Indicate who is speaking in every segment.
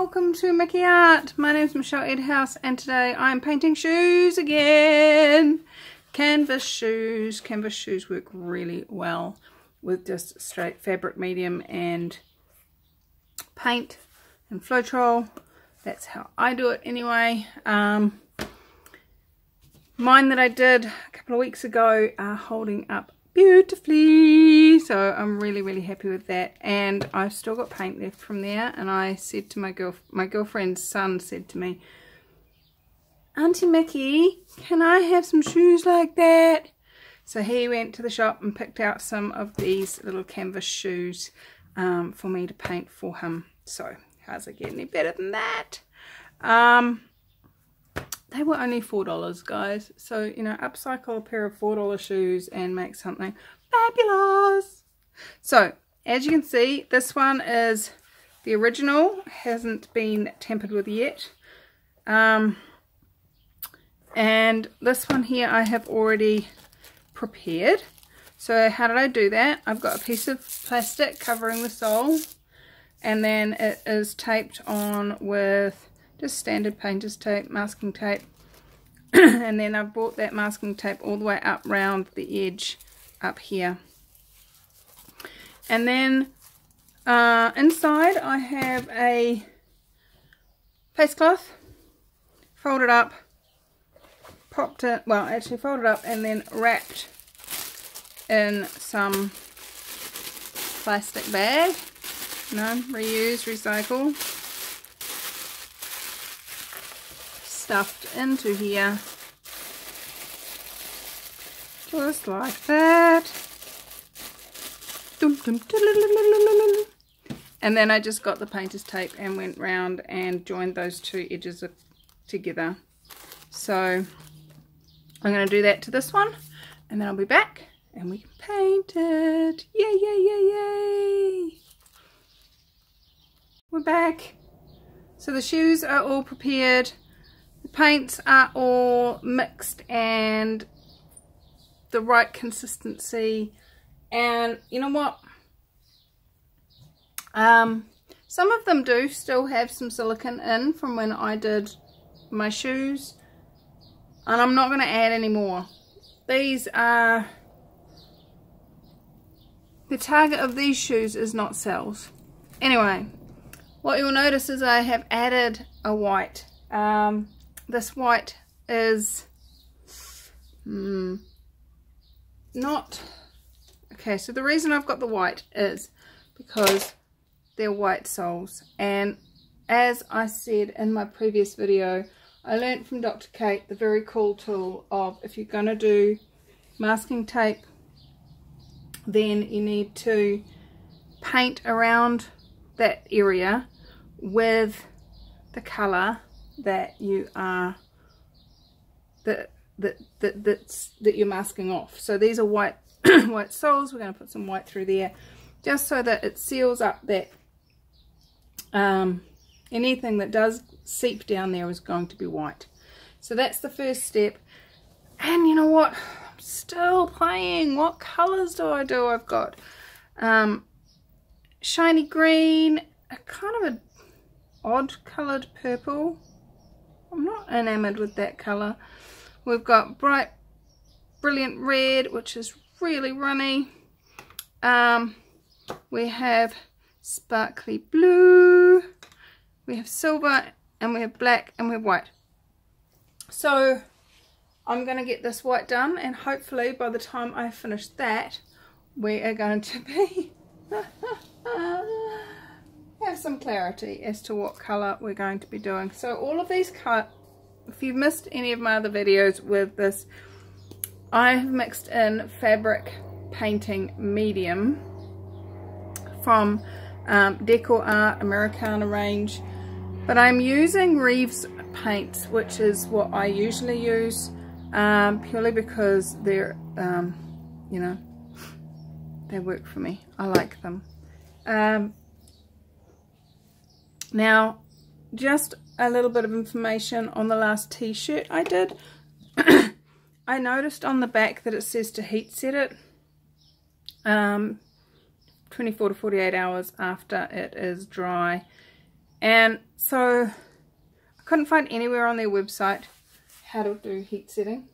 Speaker 1: welcome to Mickey Art. My name is Michelle Edhouse and today I'm painting shoes again. Canvas shoes. Canvas shoes work really well with just straight fabric medium and paint and Floetrol. That's how I do it anyway. Mine that I did a couple of weeks ago are holding up beautifully, so I'm really happy with that, and I've still got paint left from there. And I said to my girlfriend's son said to me, Auntie Mickey, can I have some shoes like that? So he went to the shop and picked out some of these little canvas shoes for me to paint for him. So how's it get any better than that? They were only $4, guys. So, you know, upcycle a pair of $4 shoes and make something fabulous. So, as you can see, this one is the original. Hasn't been tampered with yet. And this one here I have already prepared. So, how did I do that? I've got a piece of plastic covering the sole. And then it is taped on with just standard painter's tape, masking tape, and then I've brought that masking tape all the way up round the edge up here. And then inside I have a paste cloth, folded up, popped it, well actually folded up and then wrapped in some plastic bag, you know, reuse, recycle. Stuffed into here just like that, and then I just got the painter's tape and went round and joined those two edges together. So I'm going to do that to this one, and then I'll be back and we can paint it. Yay, yay, yay, yay! We're back. So the shoes are all prepared. The paints are all mixed and the right consistency, and you know what, some of them do still have some silicone in from when I did my shoes, and I'm not going to add any more. These are, the target of these shoes is not cells. Anyway, what you'll notice is I have added a white. This white is not okay. So the reason I've got the white is because they're white soles, and as I said in my previous video, I learnt from Dr. Kate the very cool tool of, if you're going to do masking tape, then you need to paint around that area with the colour that you are that you're masking off. So these are white white soles. We're going to put some white through there just so that it seals up that anything that does seep down there is going to be white. So that's the first step. And you know what, I'm still playing. What colors do? I've got shiny green, a kind of a odd coloured purple. I'm not enamored with that colour. We've got bright, brilliant red, which is really runny. We have sparkly blue. We have silver, and we have black, and we have white. So I'm going to get this white done, and hopefully by the time I finish that, we are going to be have some clarity as to what colour we're going to be doing. So all of these colours, if you've missed any of my other videos with this, I have mixed in fabric painting medium from Decor Art Americana range, but I'm using Reeves paints, which is what I usually use, purely because they're you know, they work for me. I like them. Now, just a little bit of information on the last t-shirt I did. I noticed on the back that it says to heat set it 24 to 48 hours after it is dry. And so I couldn't find anywhere on their website how to do heat setting,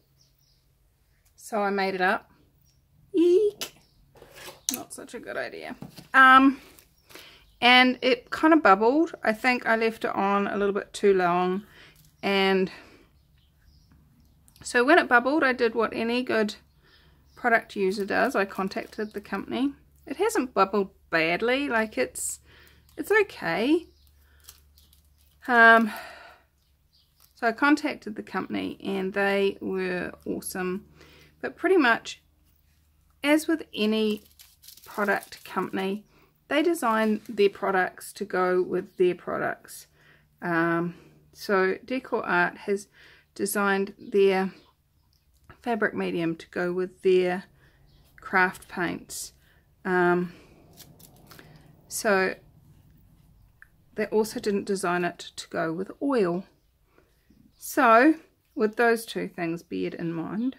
Speaker 1: so I made it up. Eek! Not such a good idea. And it kind of bubbled. I think I left it on a little bit too long, and so when it bubbled, I did what any good product user does. I contacted the company. It hasn't bubbled badly, like it's okay. So I contacted the company and they were awesome. But pretty much, as with any product company, they design their products to go with their products. So Decor Art has designed their fabric medium to go with their craft paints. So they also didn't design it to go with oil. So with those two things born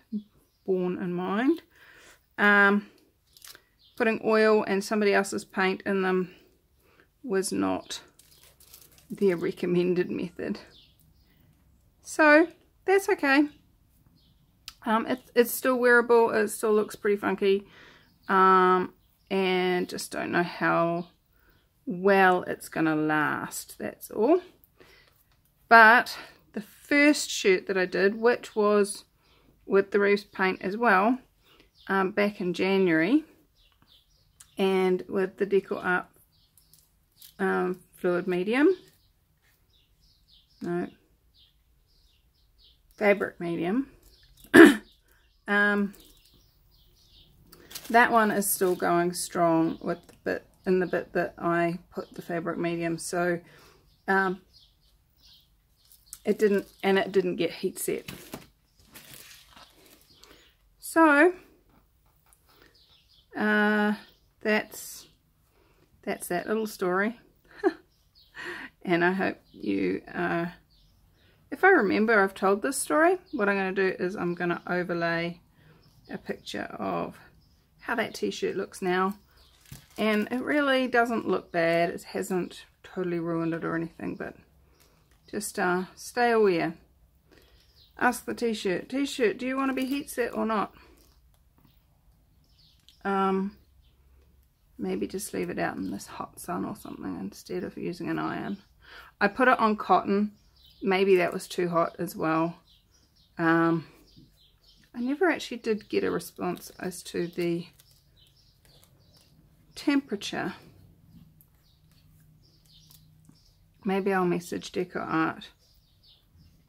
Speaker 1: in mind, putting oil and somebody else's paint in them was not their recommended method. So that's okay. It's still wearable. It still looks pretty funky, and just don't know how well it's gonna last, that's all. But the first shirt that I did, which was with the Reefs paint as well, back in January, and with the Decor Art fluid medium, no, fabric medium, that one is still going strong with the bit that I put the fabric medium, so it didn't get heat set. So that's that little story. And I hope you, if I remember, I've told this story. What I'm going to do is I'm going to overlay a picture of how that t-shirt looks now. And it really doesn't look bad. It hasn't totally ruined it or anything, but just stay aware. Ask the t-shirt, do you want to be heat set or not? Maybe just leave it out in this hot sun or something instead of using an iron. I put it on cotton. Maybe that was too hot as well. I never actually did get a response as to the temperature. Maybe I'll message Decor Art.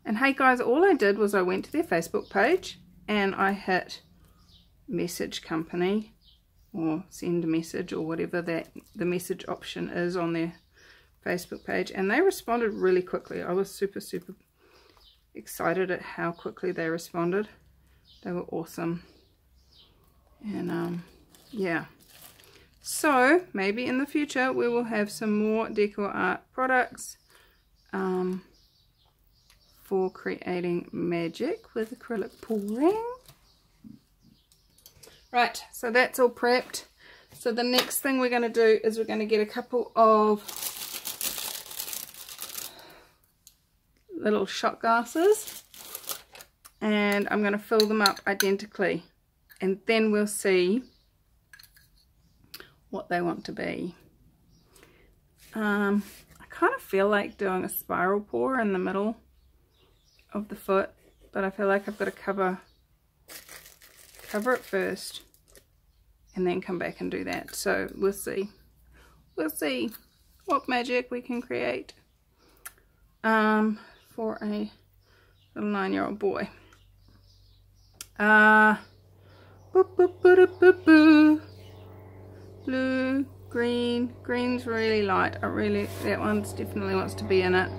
Speaker 1: And hey guys, all I did was I went to their Facebook page and I hit message company or send a message or whatever that the message option is on their Facebook page, and they responded really quickly. I was super excited at how quickly they responded. They were awesome. And yeah, so maybe in the future we will have some more Decor Art products for creating magic with acrylic pouring. Right, so that's all prepped. So the next thing we're going to do is we're going to get a couple of little shot glasses, and I'm going to fill them up identically, and then we'll see what they want to be. I kind of feel like doing a spiral pour in the middle of the foot, but I feel like I've got to cover it first and then come back and do that. So we'll see what magic we can create for a little 9-year-old boy. Blue, green's really light. That one's definitely wants to be in it.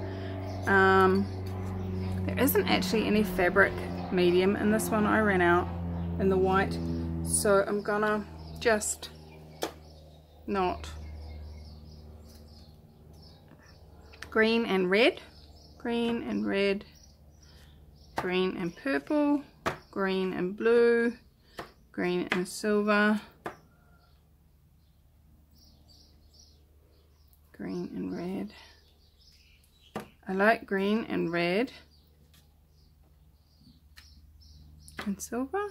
Speaker 1: There isn't actually any fabric medium in this one. I ran out in the white, so I'm gonna just not. Green and red, green and red, green and purple, green and blue, green and silver, green and red, I like green and red and silver.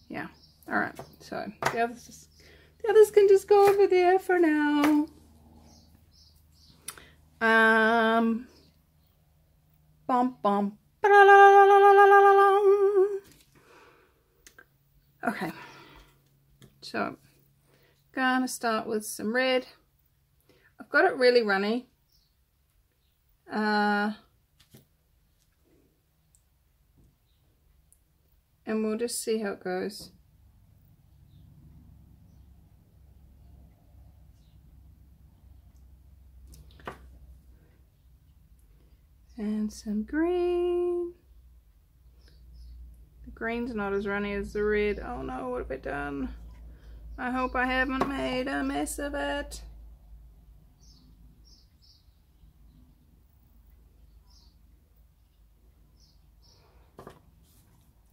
Speaker 1: Yeah, alright, so the others can just go over there for now. Bum bum. Okay, so gonna start with some red. I've got it really runny. And we'll just see how it goes. And some green. The green's not as runny as the red. Oh no, what have I done? I hope I haven't made a mess of it.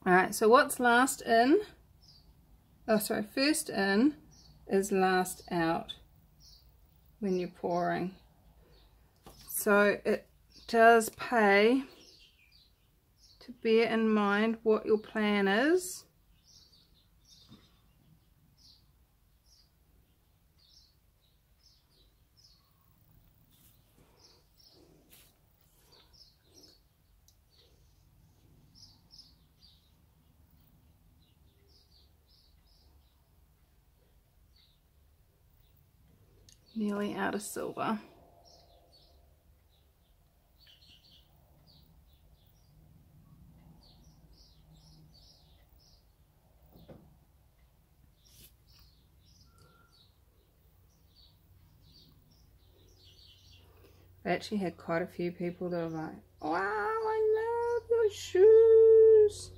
Speaker 1: Alright, so what's last in? Oh, sorry, first in is last out when you're pouring. So it does pay to bear in mind what your plan is. Nearly out of silver. I actually had quite a few people that were like, wow, I love your shoes.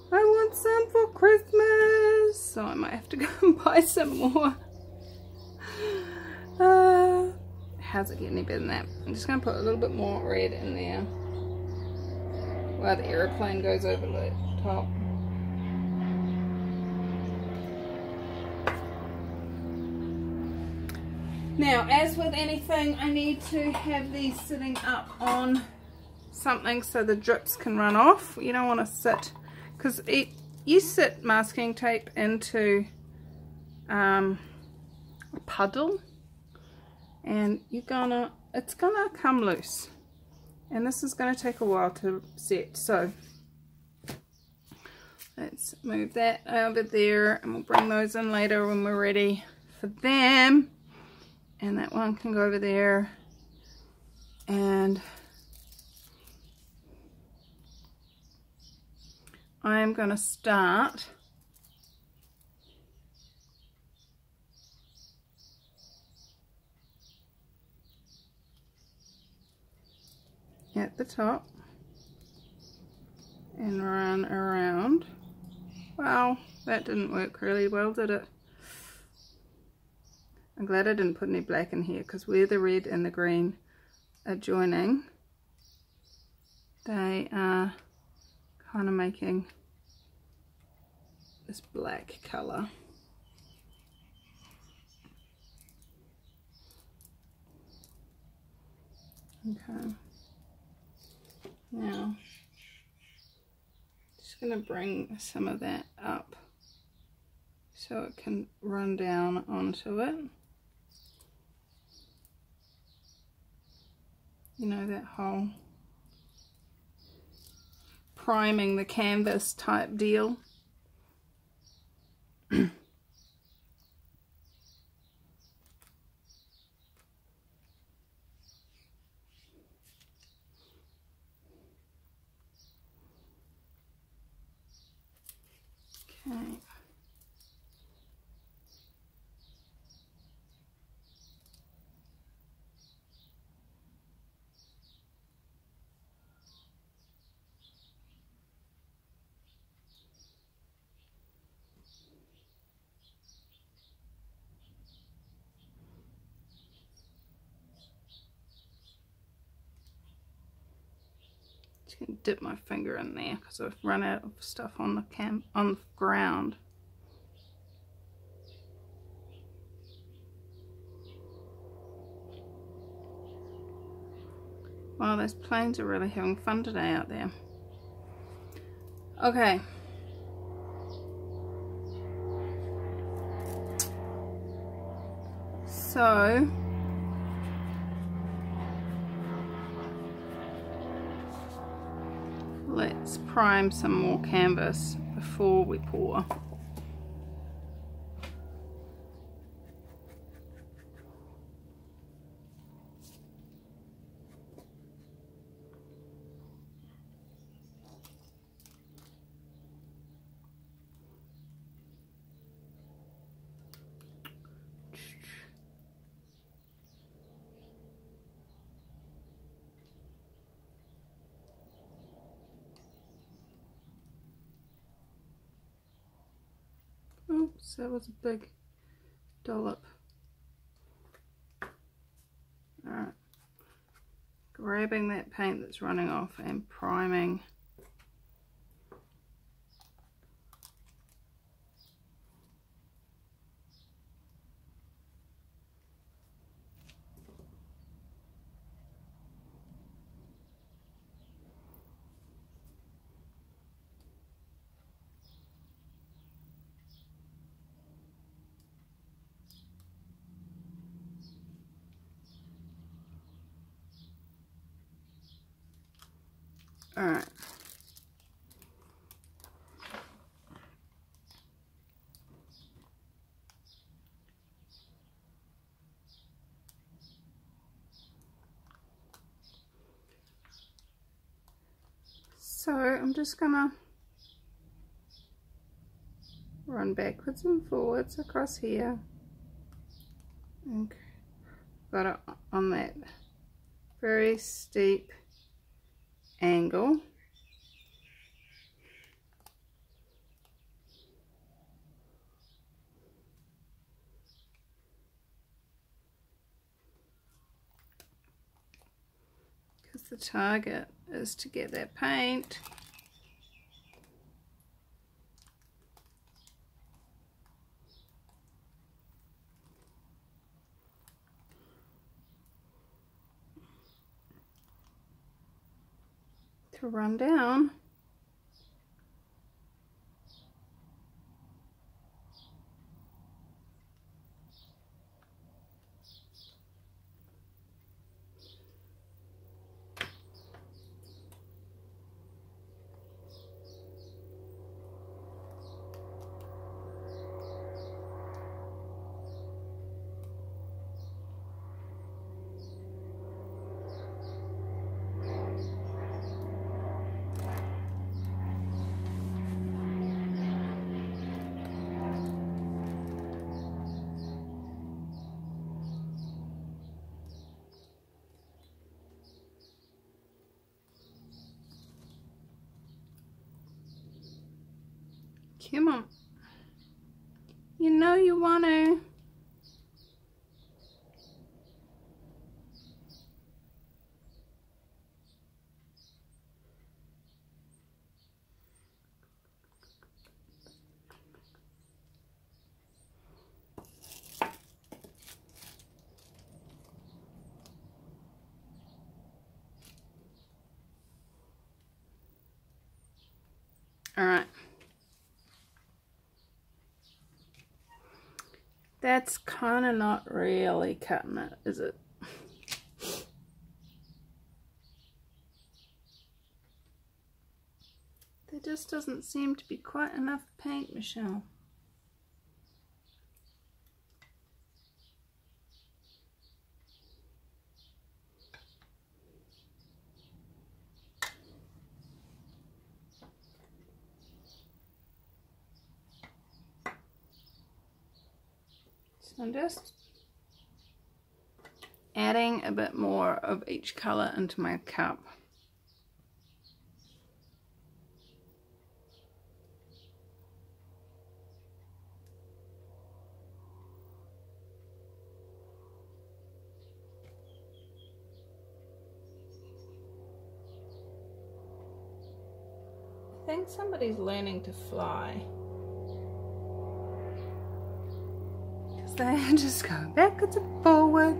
Speaker 1: I want some for Christmas. So I might have to go and buy some more. How's it getting any better than that? I'm just going to put a little bit more red in there while the aeroplane goes over the top. Now, as with anything, I need to have these sitting up on something so the drips can run off. You don't want to sit, because you sit masking tape into a puddle and it's gonna come loose, and this is going to take a while to set. So let's move that over there, and we'll bring those in later when we're ready for them. And that one can go over there, and I am going to start at the top and run around. Wow, that didn't work really well, did it? I'm glad I didn't put any black in here, because where the red and the green are joining, they are kind of making this black colour. Okay, now just going to bring some of that up so it can run down onto it. You know, that whole priming the canvas type deal. Okay. Just gonna dip my finger in there because I've run out of stuff on the ground. Wow, those planes are really having fun today out there. Okay. So let's prime some more canvas before we pour. Oops, that was a big dollop. Alright, grabbing that paint that's running off and priming. Alright. So I'm just gonna run backwards and forwards across here. Okay. Got it on that very steep angle. Because the target is to get that paint to run down Come on. You know you want to. All right. That's kind of not really cutting it, is it? There just doesn't seem to be quite enough paint, Michelle. So I'm just adding a bit more of each color into my cup. I think somebody's learning to fly. Because they just go backwards and forwards.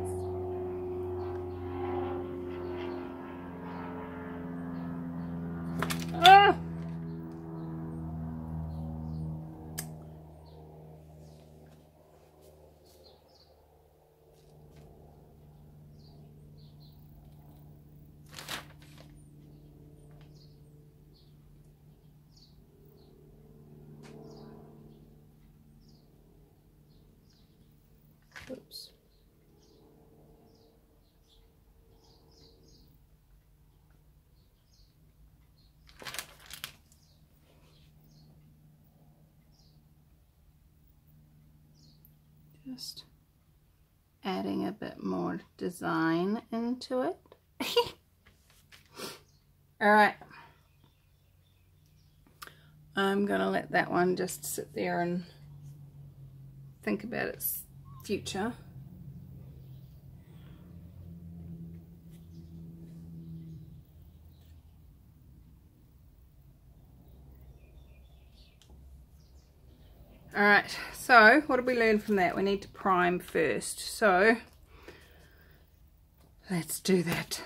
Speaker 1: Oops. Just adding a bit more design into it. Alright, I'm gonna let that one just sit there and think about its future. Alright, so what did we learn from that? We need to prime first, so let's do that.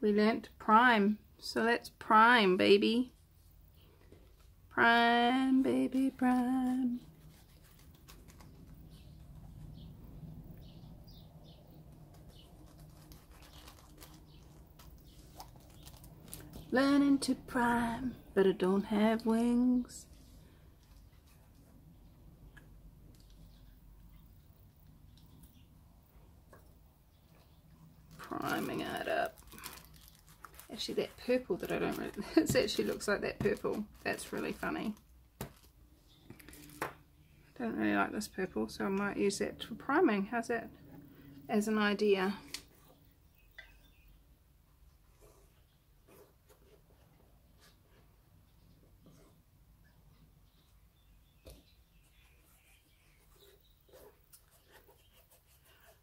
Speaker 1: We learnt to prime, so let's prime, baby. Prime, baby, prime. Learning to prime, but I don't have wings. Priming it up. Actually, that purple that I don't really, it actually looks like that purple. That's really funny. I don't really like this purple, so I might use that for priming. How's that as an idea?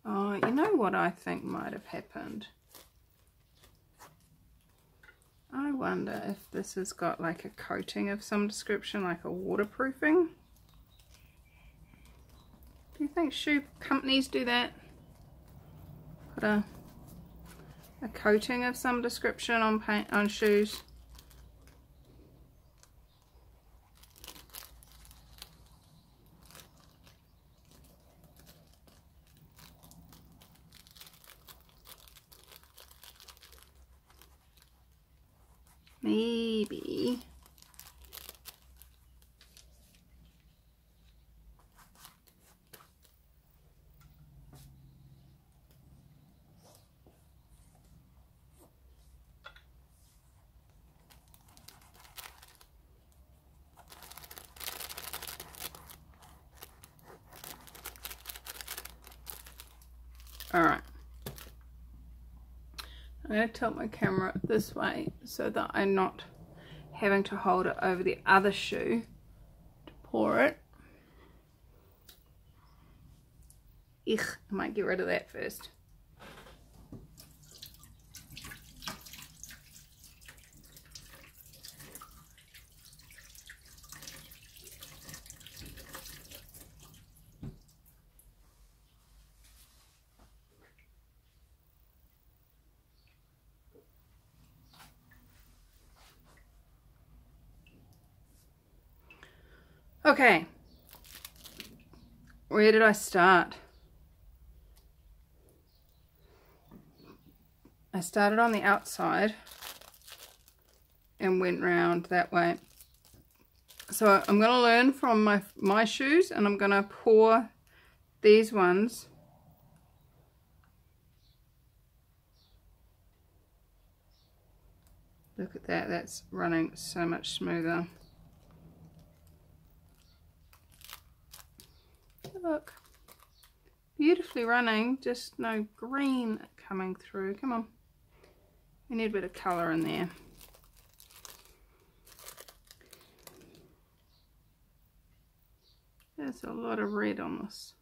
Speaker 1: Oh, you know what I think might have happened? I wonder if this has got like a coating of some description, like a waterproofing. Do you think shoe companies do that? Put a coating of some description on paint on shoes? Maybe. Alright. I'm going to tilt my camera this way so that I'm not having to hold it over the other shoe to pour it. I might get rid of that first. Okay, where did I start? I started on the outside and went round that way. So I'm going to learn from my shoes, and I'm going to pour these ones look at that, that's running so much smoother. Look, beautifully running, just no green coming through. Come on, we need a bit of colour in there. There's a lot of red on this.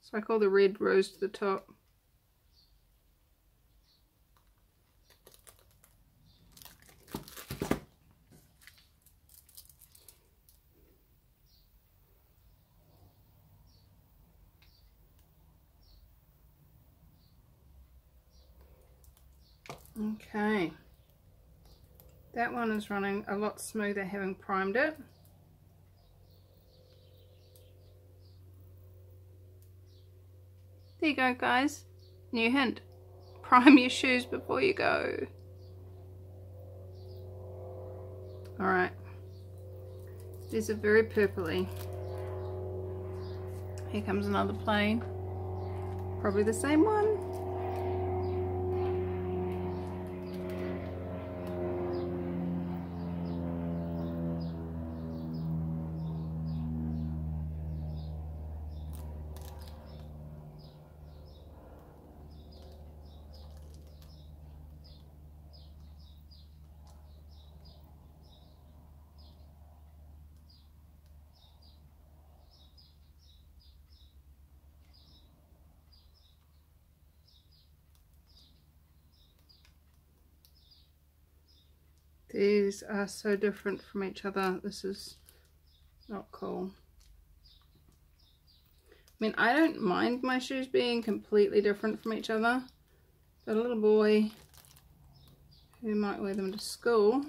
Speaker 1: It's like all the red rose to the top. Okay, that one is running a lot smoother having primed it. There you go, guys. New hint. Prime your shoes before you go. Alright. These are very purpley. Here comes another plane. Probably the same one. These are so different from each other. This is not cool. I mean, I don't mind my shoes being completely different from each other, but a little boy who might wear them to school,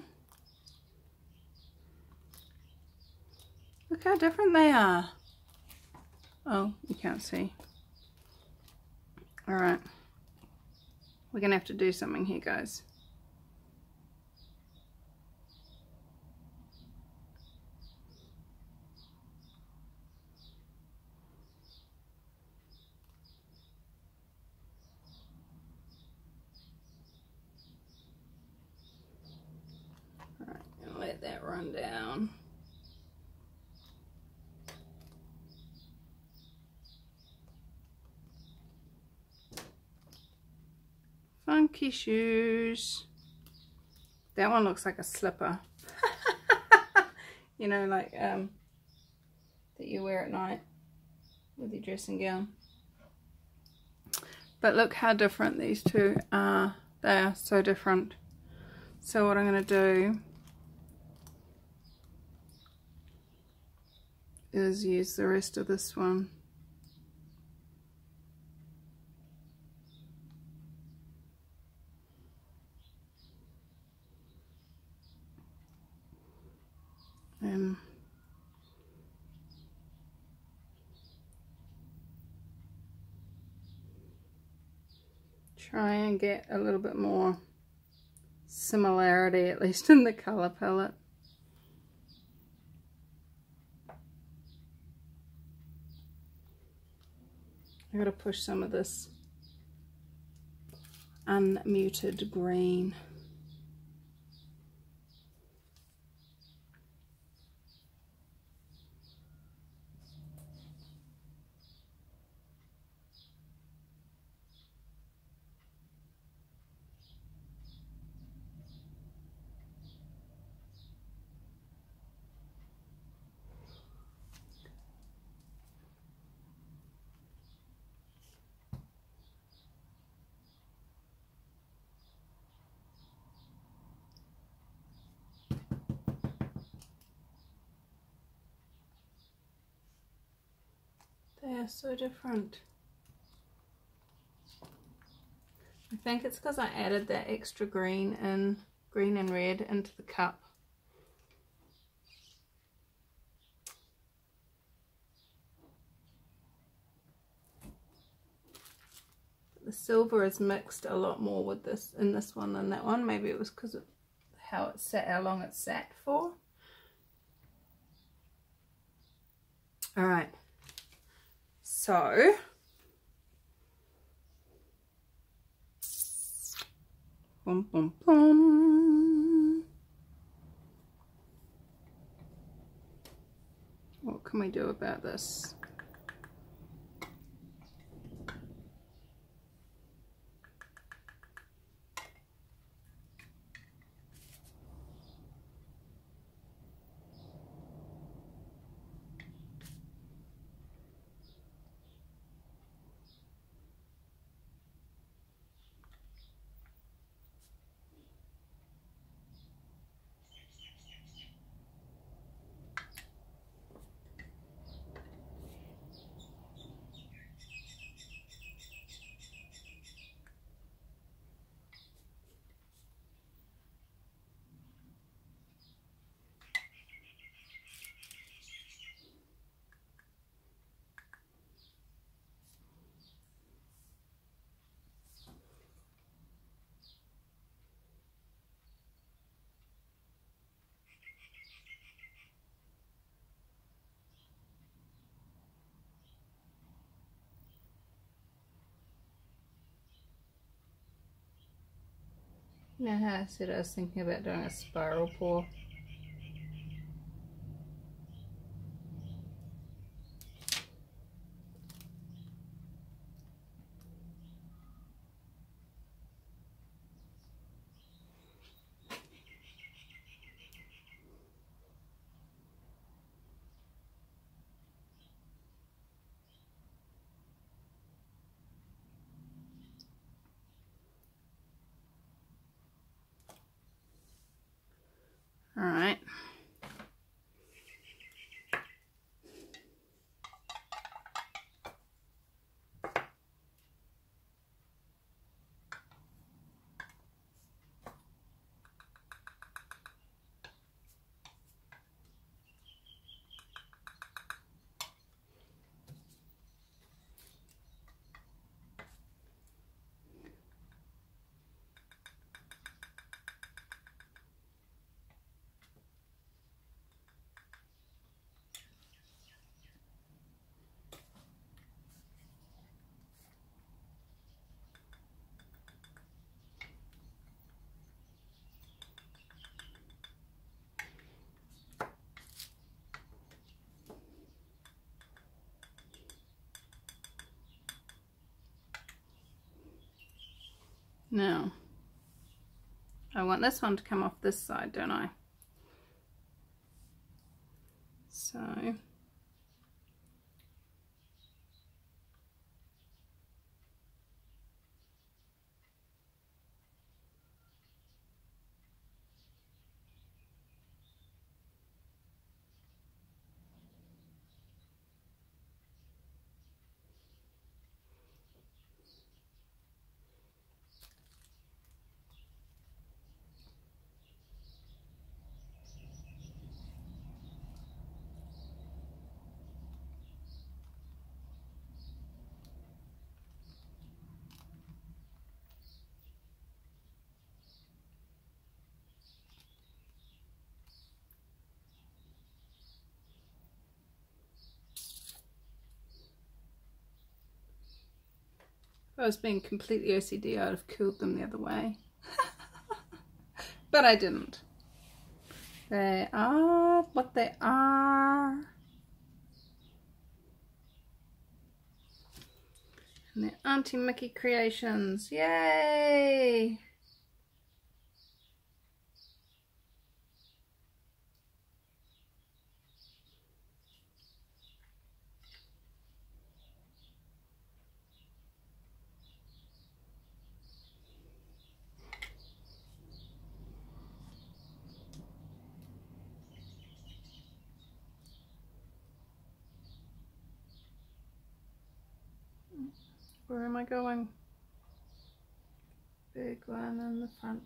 Speaker 1: look how different they are. Oh, you can't see. All right, we're gonna have to do something here, guys. Let that run down. Funky shoes. That one looks like a slipper. You know, like that you wear at night with your dressing gown. But look how different these two are. They are so different. So what I'm going to do is use the rest of this one. And try and get a little bit more similarity, at least in the color palette. I gotta push some of this unmuted green. They are so different. I think it's because I added that extra green and red into the cup. The silver is mixed a lot more with this in this one than that one. Maybe it was because of how long it sat for. All right. So, boom, boom, boom. What can we do about this? You know how I said I was thinking about doing a spiral pour? All right. Now, I want this one to come off this side, don't I? So, if I was being completely OCD, I'd have curled them the other way. But I didn't. They are what they are. And they're Auntie Mickey creations. Yay! Where am I going? Big one in the front.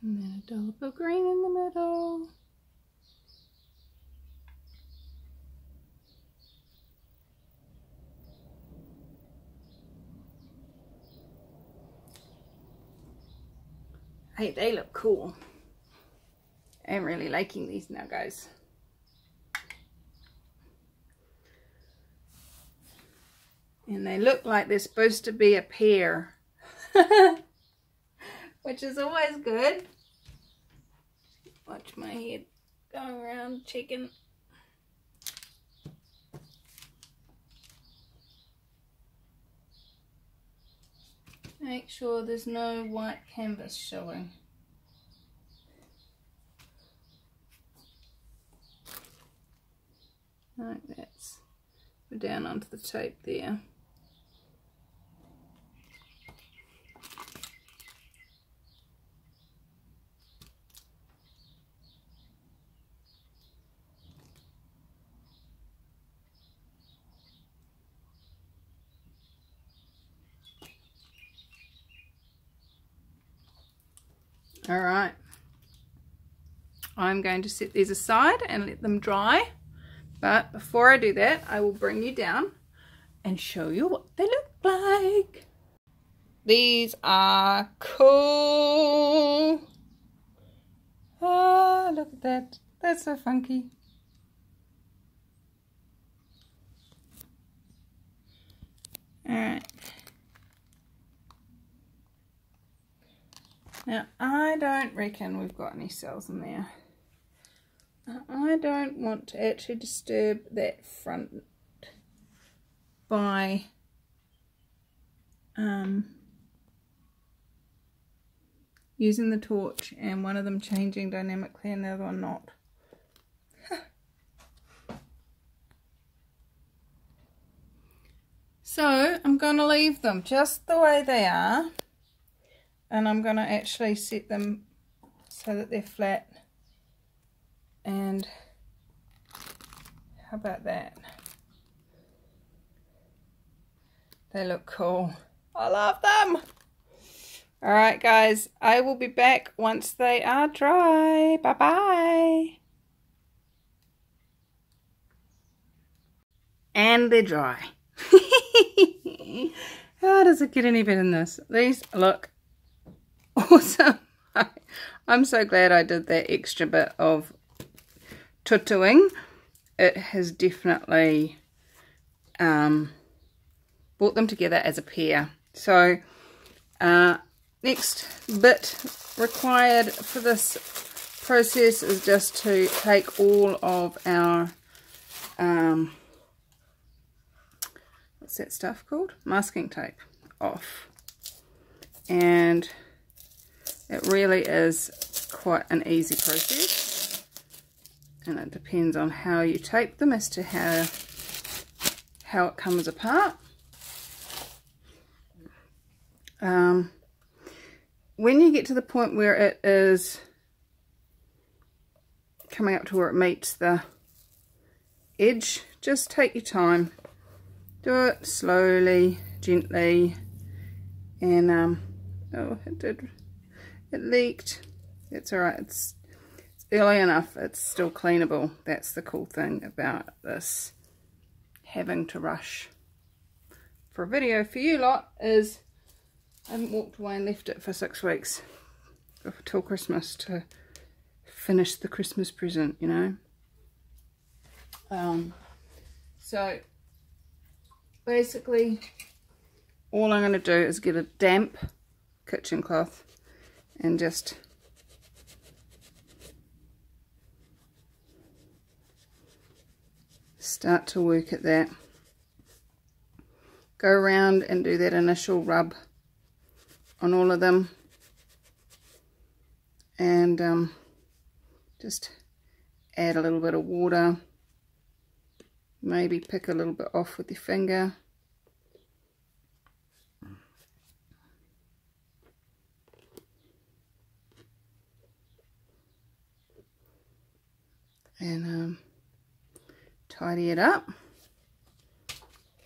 Speaker 1: And then a dollop of green in the middle. Hey, they look cool. I'm really liking these now, guys. And they look like they're supposed to be a pair. Which is always good. Watch my head going around checking. Make sure there's no white canvas showing. Like that's, we're down onto the tape there. All right, I'm going to set these aside and let them dry. But before I do that, I will bring you down and show you what they look like. These are cool. Oh, look at that. That's so funky. Alright. Now, I don't reckon we've got any cells in there. I don't want to actually disturb that front by using the torch and one of them changing dynamically and the other one not. So I'm going to leave them just the way they are, and I'm going to actually set them so that they're flat. And how about that? They look cool. I love them. Alright guys, I will be back once they are dry. Bye bye. And they're dry. How does it get any better than this? These look awesome. I'm so glad I did that extra bit of tutuing. It has definitely brought them together as a pair. So next bit required for this process is just to take all of our what's that stuff called? Masking tape off. And it really is quite an easy process, and it depends on how you tape them as to how it comes apart. When you get to the point where it is coming up to where it meets the edge, just take your time. Do it slowly, gently, and oh, it leaked. It's alright, it's early enough, it's still cleanable. That's the cool thing about this having to rush for a video for you lot, is I haven't walked away and left it for 6 weeks till Christmas to finish the Christmas present, you know. So basically all I'm going to do is get a damp kitchen cloth and just start to work at that. Go around and do that initial rub on all of them, and just add a little bit of water, maybe pick a little bit off with your finger, and tidy it up.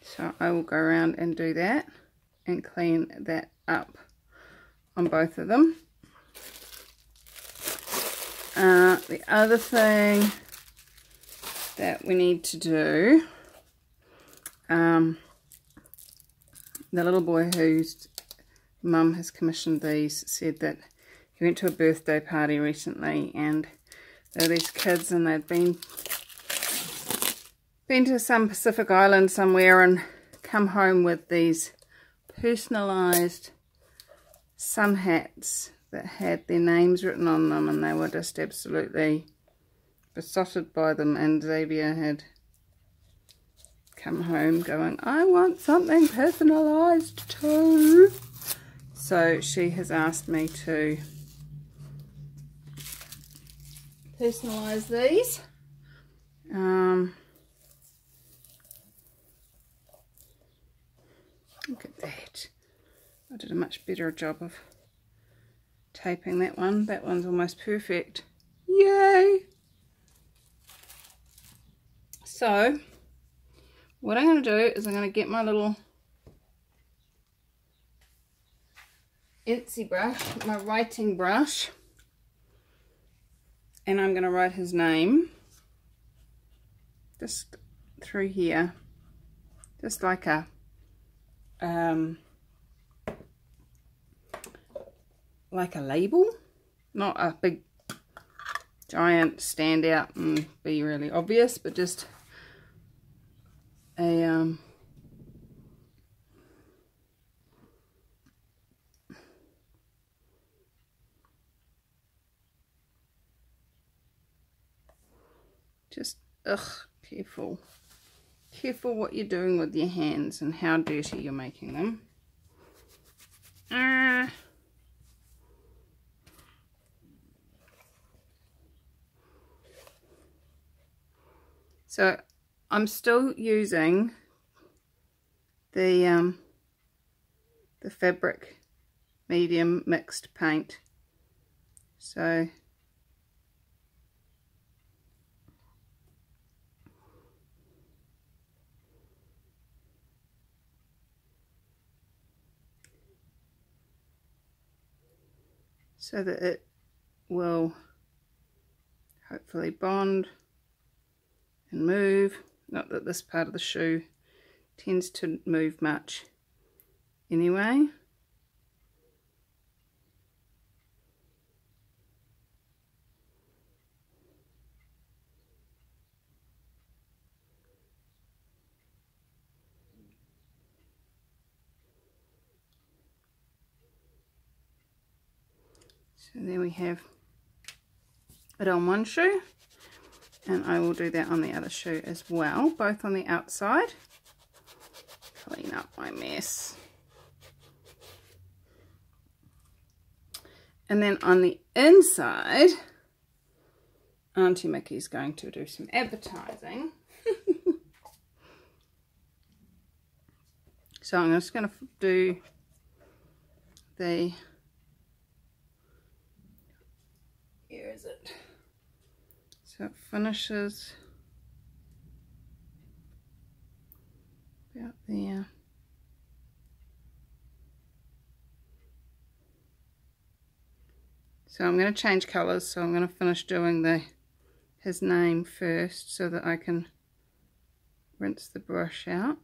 Speaker 1: So I will go around and do that and clean that up on both of them. The other thing that we need to do, the little boy whose mum has commissioned these said that he went to a birthday party recently, and there were these kids and they'd been to some Pacific island somewhere and come home with these personalised sun hats that had their names written on them, and they were just absolutely besotted by them. And Xavier had come home going, I want something personalised too. So she has asked me to personalise these. Look at that. I did a much better job of taping that one. That one's almost perfect. Yay! So what I'm going to do is I'm going to get my little Etsy brush, my writing brush, and I'm going to write his name just through here, just like a label, not a big giant stand out and be really obvious, but just a just careful what you're doing with your hands and how dirty you're making them. So I'm still using the fabric medium mixed paint. So that it will hopefully bond and move. Not that this part of the shoe tends to move much anyway. So there we have it on one shoe, and I will do that on the other shoe as well, both on the outside. Clean up my mess. And then on the inside, Auntie Mickey's going to do some advertising. So I'm just going to do the, here is it, so it finishes about there. So I'm going to change colours, so I'm going to finish doing his name first so that I can rinse the brush out.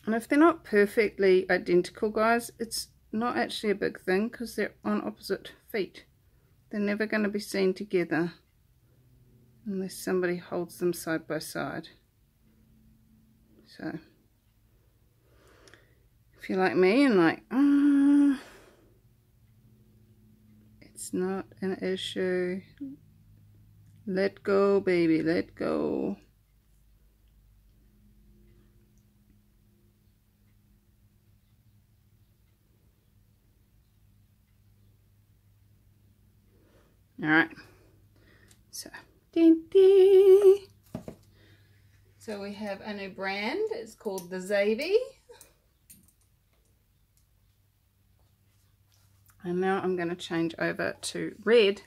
Speaker 1: And if they're not perfectly identical, guys, it's not actually a big thing because they're on opposite feet. They're never going to be seen together unless somebody holds them side by side. So if you're like me and like, it's not an issue, let go, baby, let go. All right, so so we have a new brand. It's called the Zavy, and now I'm going to change over to red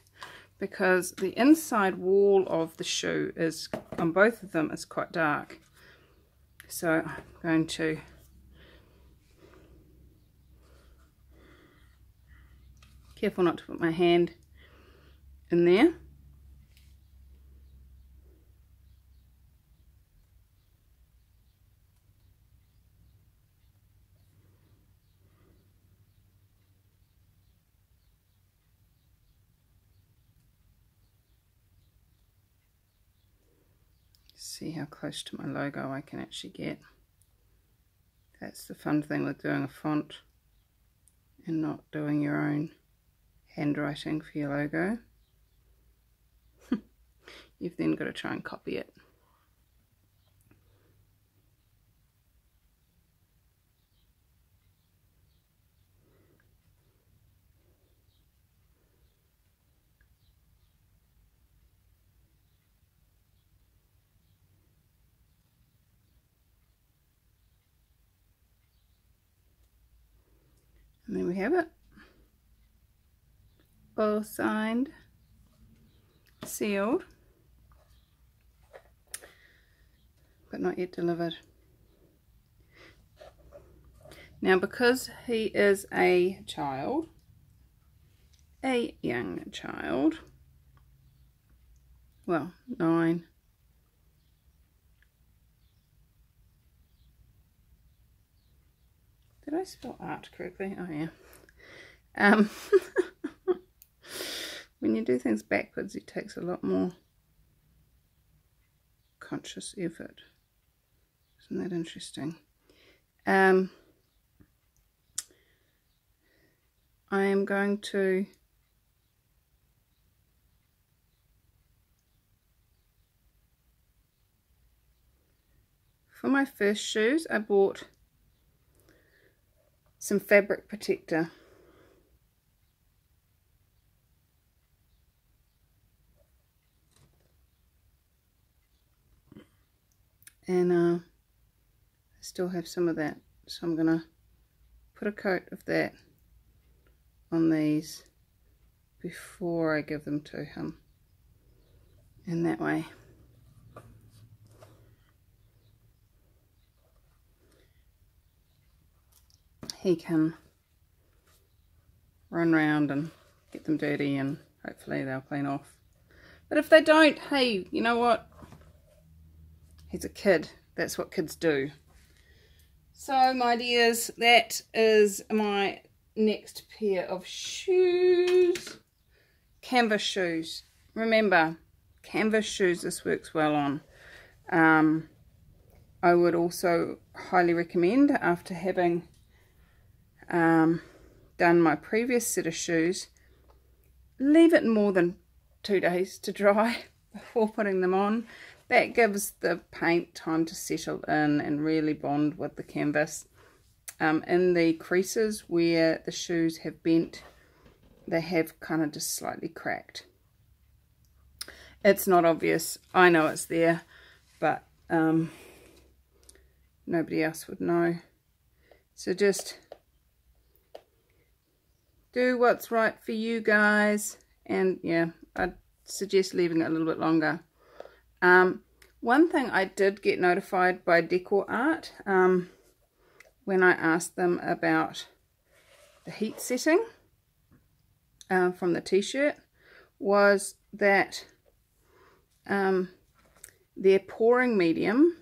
Speaker 1: because the inside wall of the shoe is, on both of them, is quite dark. So I'm going to careful not to put my hand in there. See how close to my logo I can actually get. That's the fun thing with doing a font and not doing your own handwriting for your logo. You've then got to try and copy it. And there we have it. All signed, sealed. but not yet delivered. Now, because he is a child, a young child, well, 9, did I spell art correctly? Oh yeah. When you do things backwards, it takes a lot more conscious effort. Isn't that interesting? I am going to for my first shoes, I bought some fabric protector. And I still have some of that, so I'm gonna put a coat of that on these before I give them to him, and that way he can run around and get them dirty, and hopefully they'll clean off. But if they don't, hey, you know what? He's a kid. That's what kids do. So, my dears, that is my next pair of shoes. Canvas shoes. Remember, canvas shoes this works well on. I would also highly recommend, after having done my previous set of shoes, leave it more than 2 days to dry before putting them on. That gives the paint time to settle in and really bond with the canvas. In the creases where the shoes have bent, they have kind of just slightly cracked. It's not obvious. I know it's there, but nobody else would know. So just do what's right for you guys. And yeah, I'd suggest leaving it a little bit longer. One thing I did get notified by Decor Art when I asked them about the heat setting from the t-shirt was that their pouring medium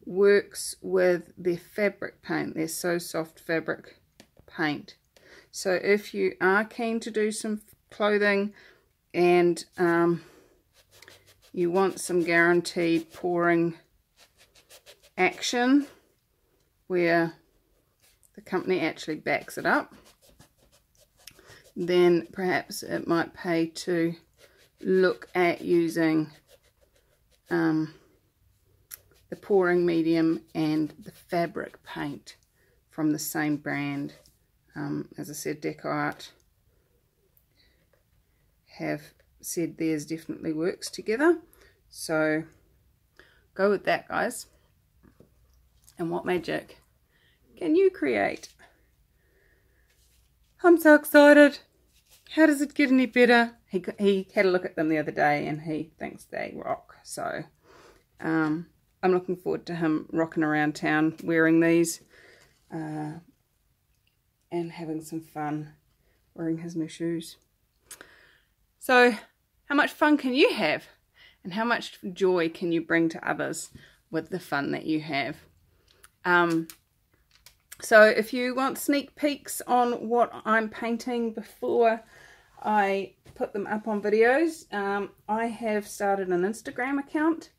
Speaker 1: works with their fabric paint, their So Soft fabric paint. So if you are keen to do some clothing and you want some guaranteed pouring action where the company actually backs it up, then perhaps it might pay to look at using the pouring medium and the fabric paint from the same brand. As I said, Decor Art have said theirs definitely works together, so go with that, guys. And what magic can you create? I'm so excited. How does it get any better? He had a look at them the other day and he thinks they rock, so I'm looking forward to him rocking around town wearing these and having some fun wearing his new shoes. So how much fun can you have, and how much joy can you bring to others with the fun that you have? So if you want sneak peeks on what I'm painting before I put them up on videos, I have started an Instagram account,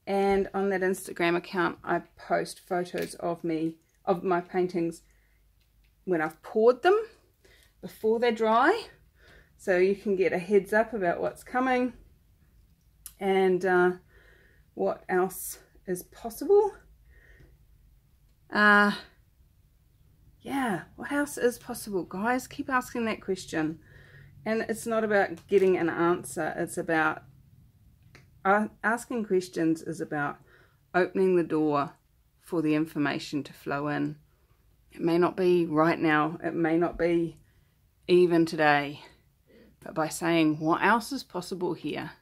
Speaker 1: and on that Instagram account I post photos of my paintings when I've poured them before they dry, so you can get a heads up about what's coming and what else is possible. Yeah, what else is possible, guys? Keep asking that question. And it's not about getting an answer, it's about asking questions is about opening the door for the information to flow in. It may not be right now, it may not be even today, but by saying what else is possible here,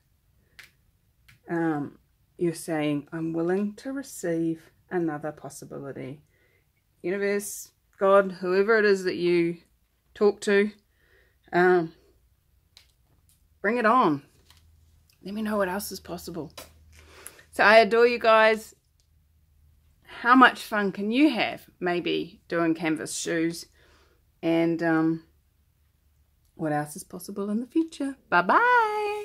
Speaker 1: you're saying, I'm willing to receive another possibility. Universe, God, whoever it is that you talk to, bring it on. Let me know what else is possible. So I adore you guys. How much fun can you have maybe doing canvas shoes? And what else is possible in the future? Bye-bye.